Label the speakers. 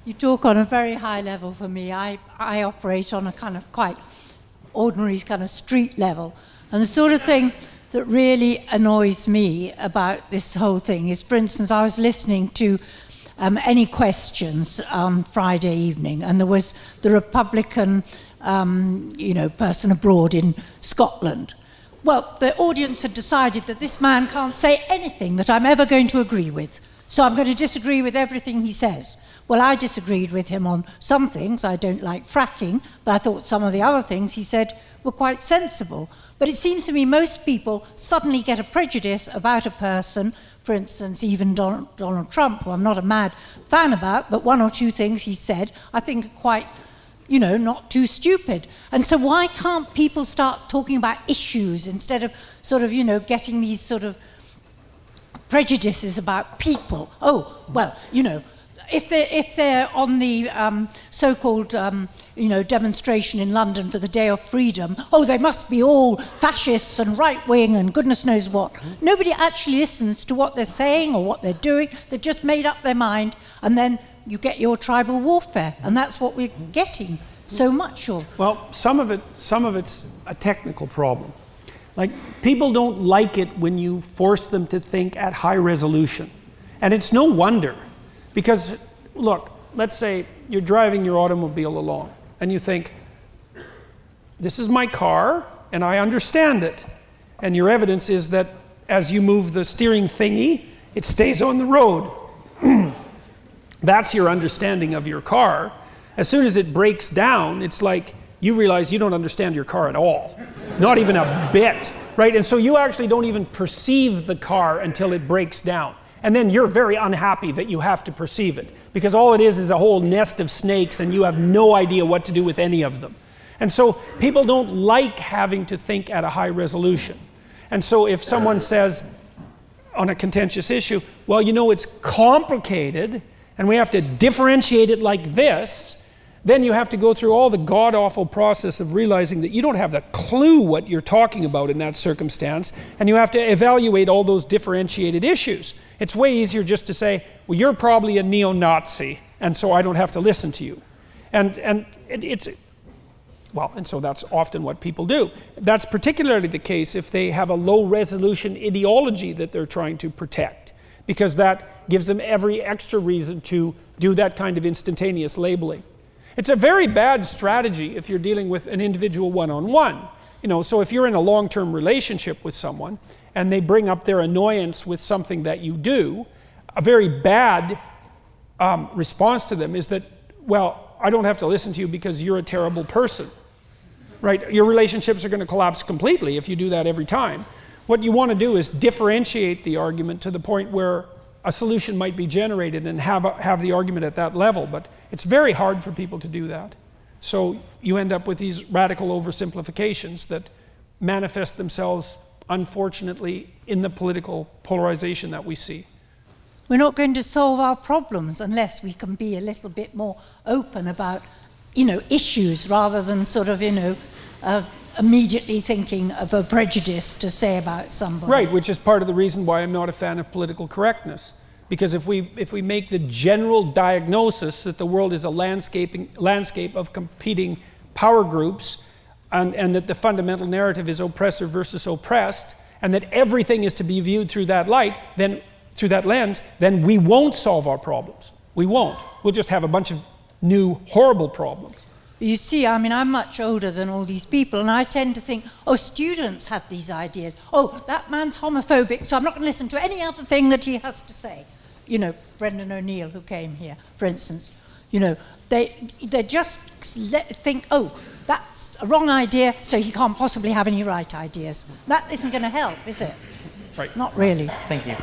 Speaker 1: You talk on a very high level for me. I operate on a kind of quite ordinary kind of street level. And the sort of thing that really annoys me about this whole thing is, for instance, I was listening to Any Questions on Friday evening, and there was the Republican person abroad in Scotland. Well, the audience had decided that this man can't say anything that I'm ever going to agree with, so I'm going to disagree with everything he says. Well, I disagreed with him on some things. I don't like fracking, but I thought some of the other things he said were quite sensible. But it seems to me most people suddenly get a prejudice about a person, for instance, even Donald Trump, who I'm not a mad fan about, but one or two things he said I think are quite, not too stupid. And so why can't people start talking about issues instead of sort of, getting these sort of prejudices about people? Oh, well, if they're on the so-called demonstration in London for the Day of Freedom, they must be all fascists and right-wing and goodness knows what. Nobody actually listens to what they're saying or what they're doing. They've just made up their mind, and then you get your tribal warfare, and that's what we're getting so much of.
Speaker 2: Well, some of it's a technical problem. Like, people don't like it when you force them to think at high resolution. And it's no wonder. Because, look, let's say you're driving your automobile along and you think, this is my car and I understand it. And your evidence is that as you move the steering thingy, it stays on the road. That's your understanding of your car. As soon as it breaks down, it's like you realize you don't understand your car at all. Not even a bit, right? And so you actually don't even perceive the car until it breaks down. And then you're very unhappy that you have to perceive it, because all it is a whole nest of snakes and you have no idea what to do with any of them. And so people don't like having to think at a high resolution. And so if someone says on a contentious issue, well, it's complicated and we have to differentiate it like this, then you have to go through all the god-awful process of realizing that you don't have the clue what you're talking about in that circumstance, and you have to evaluate all those differentiated issues. It's way easier just to say, well, you're probably a neo-Nazi, and so I don't have to listen to you. And so that's often what people do. That's particularly the case if they have a low-resolution ideology that they're trying to protect, because that gives them every extra reason to do that kind of instantaneous labeling. It's a very bad strategy if you're dealing with an individual one-on-one. So if you're in a long-term relationship with someone and they bring up their annoyance with something that you do, a very bad response to them is that, well, I don't have to listen to you because you're a terrible person, right? Your relationships are going to collapse completely if you do that every time. What you want to do is differentiate the argument to the point where a solution might be generated and have the argument at that level, but it's very hard for people to do that. So you end up with these radical oversimplifications that manifest themselves, unfortunately, in the political polarization that we see.
Speaker 1: We're not going to solve our problems unless we can be a little bit more open about, issues rather than sort of, immediately thinking of a prejudice to say about somebody.
Speaker 2: Right, which is part of the reason why I'm not a fan of political correctness. Because if we make the general diagnosis that the world is a landscape of competing power groups, and that the fundamental narrative is oppressor versus oppressed, and that everything is to be viewed through that light, then through that lens, then we won't solve our problems. We won't. We'll just have a bunch of new horrible problems.
Speaker 1: You see, I'm much older than all these people, and I tend to think, students have these ideas. That man's homophobic, so I'm not going to listen to any other thing that he has to say. Brendan O'Neill, who came here, for instance, they just think, that's a wrong idea, so he can't possibly have any right ideas. That isn't going to help, is it?
Speaker 2: Right.
Speaker 1: Not really.
Speaker 3: Thank you.